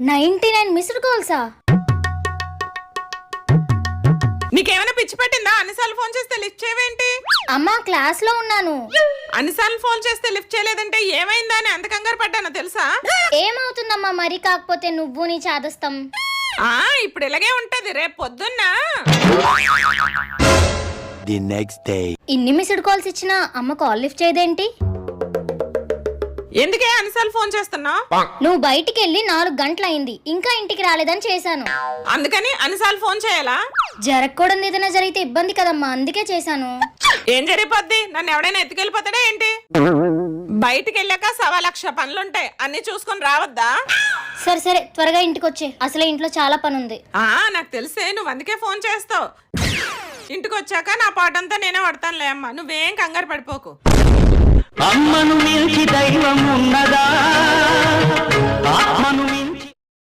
99 missed కాల్సా? నీకేమైనా పిచ్చి పట్టిందా? అన్నిసార్లు ఫోన్ చేస్తే లిఫ్ట్ చేయవేంటి? అమ్మా క్లాస్ లో ఉన్నాను. అన్నిసార్లు ఫోన్ చేస్తే లిఫ్ట్ చేయలేదంటే ఏమైందా అని ఎంత కంగారు పడ్డానో తెలుసా? ఏమవుతుందమ్మా మరి? కాకపోతే నువ్వు నీ చాదస్తం. ఇప్పుడు ఇలాగే ఉంటది. రేపు పొద్దున్న The next day. ఇన్ని మిస్డ్ కాల్స్ ఇచ్చినా అమ్మ కాల్ లిఫ్ట్ చేయదేంటి? ఎందుకే అన్నిసార్లు ఫోన్ చేస్తున్నావు? నువ్వు బయటికి వెళ్ళి 4 గంటలైంది, ఇంకా ఇంటికి రాలేదని చేశాను. అందుకని అన్నిసార్లు ఫోన్ చేయాలా? జరగకూడదు ఏదైనా జరిగితే ఇబ్బంది కదమ్మా, అందుకే చేశాను. ఏం జరిగిపోద్ది? నన్ను ఎవడైనా ఎత్తుకెళ్ళిపోతాడా ఏంటి? బయటికి వెళ్ళాక 1,00,000 పనులుంటాయి, అన్ని చూసుకొని రావద్దా? సరే సరే త్వరగా ఇంటికి వచ్చే, అసలే ఇంట్లో చాలా పని ఉంది. నాకు తెలిసే నువ్వు అందుకే ఫోన్ చేస్తావు. ఇంటికి వచ్చాక నా పాటంతా నేనే పడతానులే అమ్మ, నువ్వేం కంగారు పడిపోకు. అమ్మను మించి దైవం ఉన్నదా? ఆత్మను